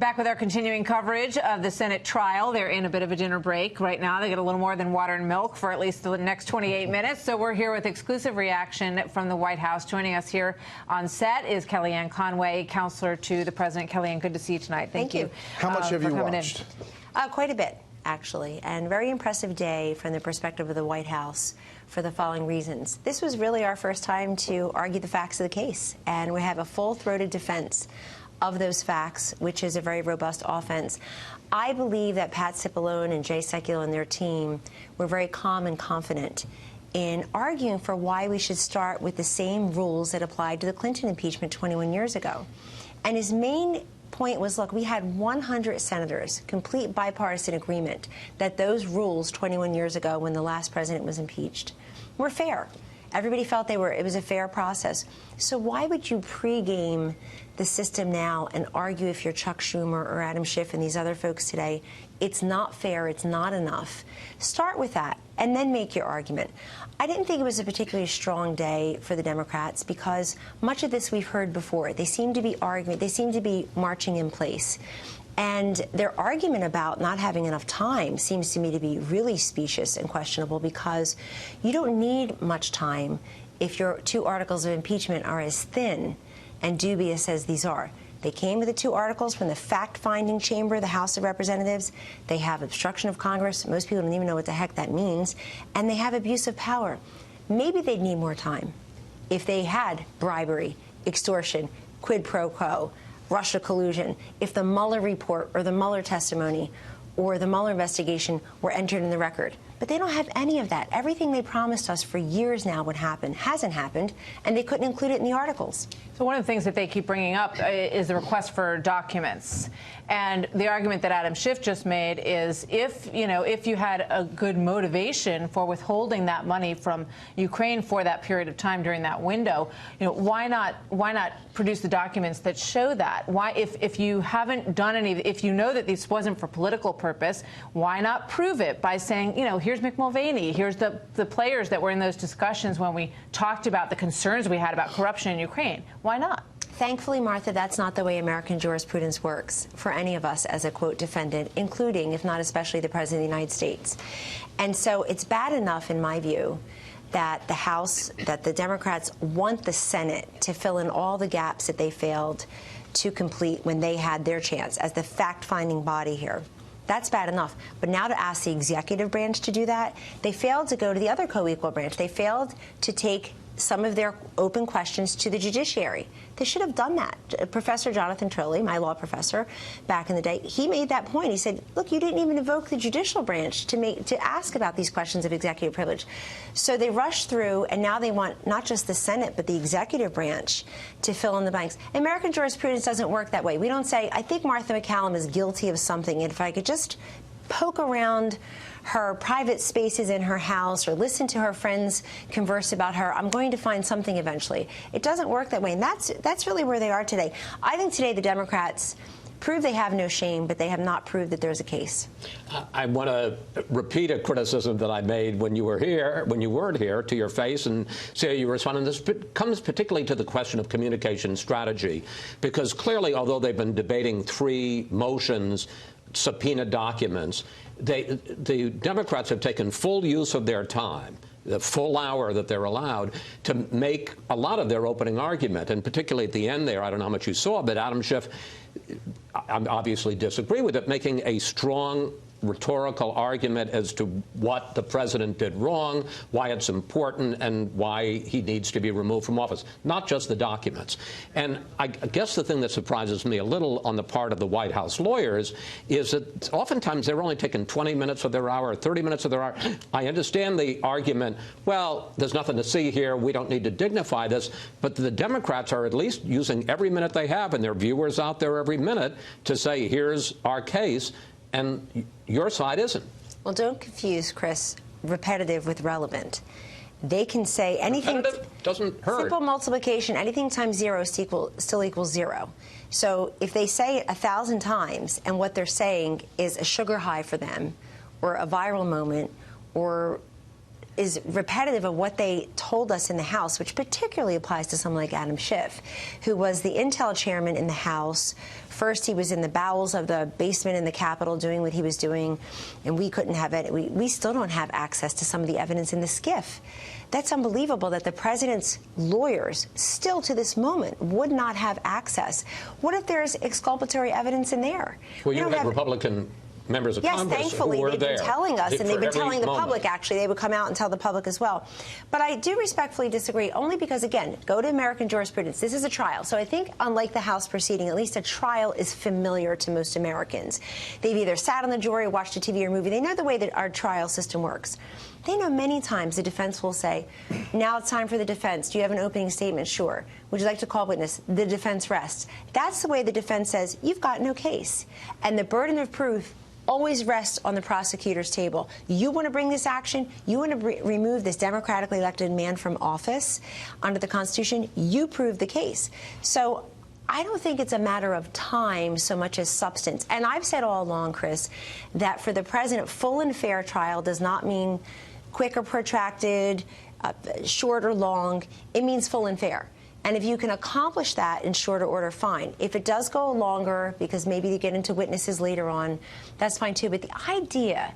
Back with our continuing coverage of the Senate trial. They're in a bit of a dinner break right now. They get a little more than water and milk for at least the next 28 minutes. So we're here with exclusive reaction from the White House. Joining us here on set is Kellyanne Conway, counselor to the president. Kellyanne, good to see you tonight. Thank you. How much have you watched? Quite a bit, actually, and very impressive day from the perspective of the White House for the following reasons. This was really our first time to argue the facts of the case, and we have a full-throated defense of those facts, which is a very robust offense. I believe that Pat Cipollone and Jay Sekulow and their team were very calm and confident in arguing for why we should start with the same rules that applied to the Clinton impeachment 21 years ago. And his main point was, look, we had 100 senators, complete bipartisan agreement that those rules 21 years ago when the last president was impeached were fair. Everybody felt it was a fair process. So why would you pregame the system now and argue, if you're Chuck Schumer or Adam Schiff and these other folks today, it's not fair, it's not enough? Start with that and then make your argument. I didn't think it was a particularly strong day for the Democrats because much of this we've heard before. They seem to be arguing, they seem to be marching in place. And their argument about not having enough time seems to me to be really specious and questionable, because you don't need much time if your two articles of impeachment are as thin and dubious as these are. They came with the two articles from the fact-finding chamber, the House of Representatives. They have obstruction of Congress. Most people don't even know what the heck that means. And they have abuse of power. Maybe they'd need more time if they had bribery, extortion, quid pro quo, Russia collusion, if the Mueller report or the Mueller testimony or the Mueller investigation were entered in the record. But they don't have any of that. Everything they promised us for years now would happen hasn't happened, and they couldn't include it in the articles. So one of the things that they keep bringing up is the request for documents. And the argument that Adam Schiff just made is if you had a good motivation for withholding that money from Ukraine for that period of time during that window, why not produce the documents that show that? Why, if you haven't done any, if you know that this wasn't for political purpose, why not prove it by saying, here's Mick Mulvaney, here's the players that were in those discussions when we talked about the concerns we had about corruption in Ukraine? Why not? Thankfully, Martha, that's not the way American jurisprudence works for any of us as a, quote, defendant, including, if not especially, the President of the United States. And so it's bad enough, in my view, that the House, that the Democrats want the Senate to fill in all the gaps that they failed to complete when they had their chance as the fact-finding body here. That's bad enough. But now to ask the executive branch to do that, they failed to go to the other co-equal branch. They failed to take some of their open questions to the judiciary. They should have done that. Professor Jonathan Turley, my law professor back in the day, he made that point. He said, look, you didn't even invoke the judicial branch to ask about these questions of executive privilege. So they rushed through, and now they want not just the Senate, but the executive branch to fill in the blanks. American jurisprudence doesn't work that way. We don't say, I think Martha MacCallum is guilty of something, and if I could just poke around her private spaces in her house or listen to her friends converse about her, I'm going to find something eventually. It doesn't work that way, and that's really where they are today. I think today the Democrats prove they have no shame, but they have not proved that there's a case. I want to repeat a criticism that I made when you were here, when you weren't here, to your face, and see how you respond. And this comes particularly to the question of communication strategy, because clearly, although they've been debating 3 motions, subpoena documents, the Democrats have taken full use of their time, the full hour that they're allowed, to make a lot of their opening argument. And particularly at the end there, I don't know how much you saw, but Adam Schiff, I obviously disagree with it, making a strong rhetorical argument as to what the president did wrong, why it's important, and why he needs to be removed from office, not just the documents. And I guess the thing that surprises me a little on the part of the White House lawyers is that oftentimes they're only taking 20 minutes of their hour, 30 minutes of their hour. I understand the argument, well, there's nothing to see here, we don't need to dignify this, but the Democrats are at least using every minute they have, and their viewers out there every minute, to say, here's our case, and your side isn't. Well, don't confuse, Chris, repetitive with relevant. They can say anything. Repetitive doesn't hurt. Simple multiplication, anything times 0 still equals 0. So if they say it 1,000 times and what they're saying is a sugar high for them or a viral moment or is repetitive of what they told us in the House, which particularly applies to someone like Adam Schiff, who was the Intel chairman in the House. First, he was in the bowels of the basement in the Capitol doing what he was doing, and we couldn't have it. We still don't have access to some of the evidence in the SCIF. That's unbelievable that the president's lawyers still to this moment would not have access. What if there's exculpatory evidence in there? Well, you had Republican members of Congress thankfully, who were they've been telling us, and they've been telling the public, actually. They would come out and tell the public as well. But I do respectfully disagree, only because, again, go to American jurisprudence. This is a trial. So I think, unlike the House proceeding, at least a trial is familiar to most Americans. They've either sat on the jury, watched a TV or movie. They know the way that our trial system works. They know many times the defense will say, now it's time for the defense. Do you have an opening statement? Sure. Would you like to call witness? The defense rests. That's the way the defense says, you've got no case. And the burden of proof always rests on the prosecutor's table. You want to bring this action? You want to remove this democratically elected man from office under the Constitution? You prove the case. So I don't think it's a matter of time so much as substance. And I've said all along, Chris, that for the president, full and fair trial does not mean quick or protracted, short or long. It means full and fair. And if you can accomplish that in shorter order, fine. If it does go longer, because maybe you get into witnesses later on, that's fine too. But the idea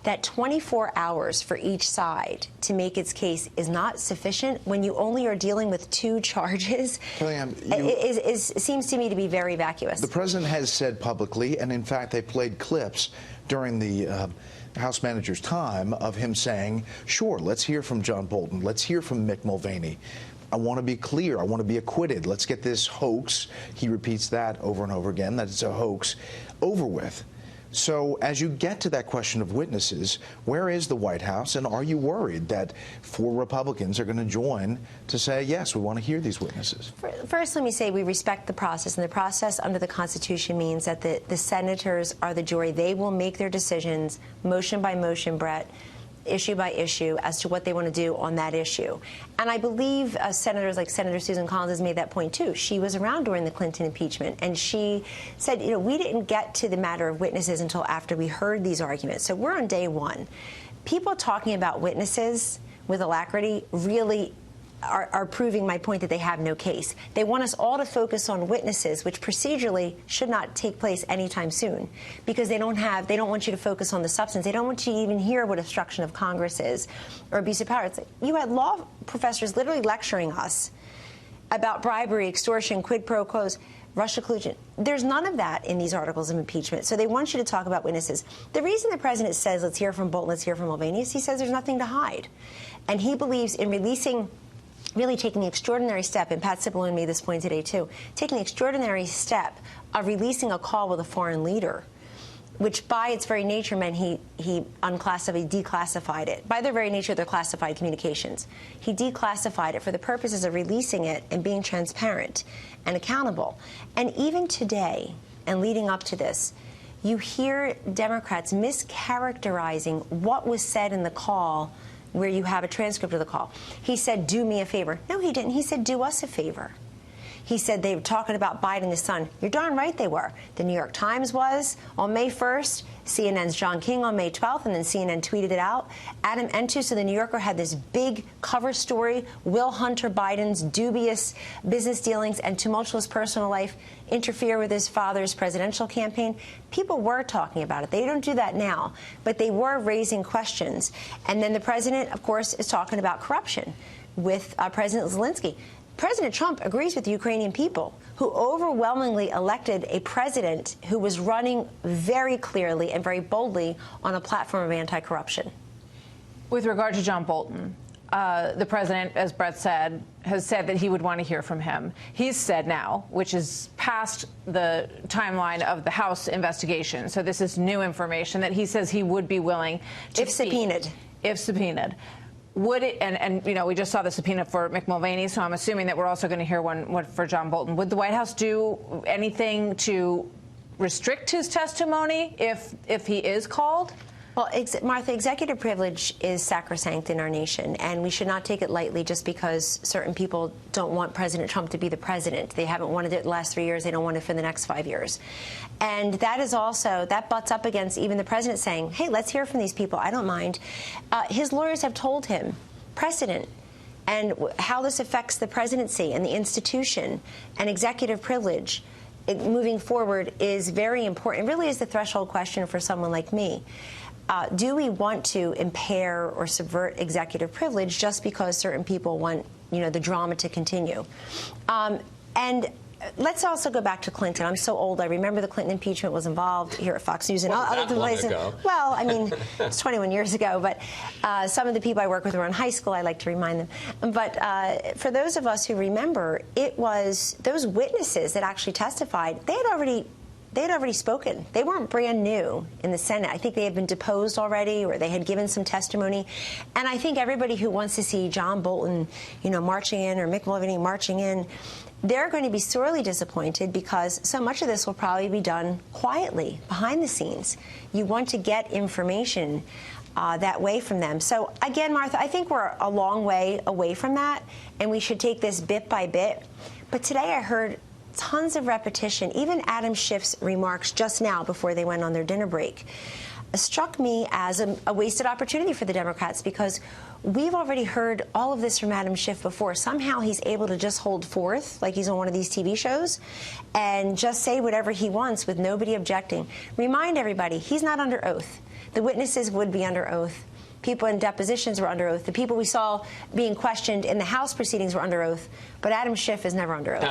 that 24 hours for each side to make its case is not sufficient when you only are dealing with 2 charges seems to me to be very vacuous. The president has said publicly, and in fact they played clips during the House manager's time of him saying, sure, let's hear from John Bolton, let's hear from Mick Mulvaney. I want to be clear. I want to be acquitted. Let's get this hoax. He repeats that over and over again, that it's a hoax, over with. So as you get to that question of witnesses, where is the White House, and are you worried that 4 Republicans are going to join to say, yes, we want to hear these witnesses? First, let me say we respect the process, and the process under the Constitution means that the senators are the jury. They will make their decisions motion by motion, Bret, issue by issue, as to what they want to do on that issue. And I believe senators like Senator Susan Collins has made that point, too. She was around during the Clinton impeachment, and she said, you know, we didn't get to the matter of witnesses until after we heard these arguments. So we're on day 1. People talking about witnesses with alacrity really are proving my point that they have no case. They want us all to focus on witnesses, which procedurally should not take place anytime soon, because they don't want you to focus on the substance. They don't want you to even hear what obstruction of Congress is or abuse of power. It's like you had law professors literally lecturing us about bribery, extortion, quid pro quos, Russia collusion. There's none of that in these articles of impeachment. So they want you to talk about witnesses. The reason the president says, let's hear from Bolton, let's hear from Mulvaney, is he says there's nothing to hide. And he believes in really taking the extraordinary step, and Pat Cipollone made this point today, too, taking the extraordinary step of releasing a call with a foreign leader, which by its very nature meant he declassified it. By their very nature, they're classified communications. He declassified it for the purposes of releasing it and being transparent and accountable. And even today, and leading up to this, you hear Democrats mischaracterizing what was said in the call, where you have a transcript of the call. He said, do me a favor. No, he didn't. He said, do us a favor. He said they were talking about Biden his son. You're darn right they were. The New York Times was on May 1st, CNN's John King on May 12th, and then CNN tweeted it out. Adam Entus of The New Yorker had this big cover story, Will Hunter Biden's dubious business dealings and tumultuous personal life interfere with his father's presidential campaign. People were talking about it. They don't do that now, but they were raising questions. And then the president, of course, is talking about corruption with President Zelensky. President Trump agrees with the Ukrainian people, who overwhelmingly elected a president who was running very clearly and very boldly on a platform of anti-corruption. With regard to John Bolton, the president, as Bret said, has said that he would want to hear from him. He's said now, which is past the timeline of the House investigation, so this is new information, that he says he would be willing to speak. If subpoenaed. Would it, and you know, we just saw the subpoena for Mick Mulvaney, so I'm assuming that we're also going to hear one for John Bolton. Would the White House do anything to restrict his testimony if he is called? Well, Martha, executive privilege is sacrosanct in our nation, and we should not take it lightly just because certain people don't want President Trump to be the president. They haven't wanted it the last 3 years. They don't want it for the next 5 years. And that is also, that butts up against even the president saying, hey, let's hear from these people. I don't mind. His lawyers have told him precedent and how this affects the presidency and the institution and executive privilege moving forward is very important. It really is the threshold question for someone like me. Do we want to impair or subvert executive privilege just because certain people want, the drama to continue? And let's also go back to Clinton. I'm so old. I remember the Clinton impeachment was involved here at Fox News and other places. Well, I mean, it's 21 years ago, but some of the people I work with were in high school. I like to remind them. But for those of us who remember, it was those witnesses that actually testified. They had already spoken. They weren't brand new in the Senate. I think they had been deposed already, or they had given some testimony. And I think everybody who wants to see John Bolton, marching in, or Mick Mulvaney marching in, they're going to be sorely disappointed because so much of this will probably be done quietly, behind the scenes. You want to get information that way from them. So again, Martha, I think we're a long way away from that, and we should take this bit by bit. But today I heard tons of repetition. Even Adam Schiff's remarks just now before they went on their dinner break struck me as a wasted opportunity for the Democrats, because we've already heard all of this from Adam Schiff before. Somehow he's able to just hold forth like he's on one of these TV shows and just say whatever he wants with nobody objecting. Remind everybody, he's not under oath. The witnesses would be under oath. People in depositions were under oath. The people we saw being questioned in the House proceedings were under oath. But Adam Schiff is never under oath.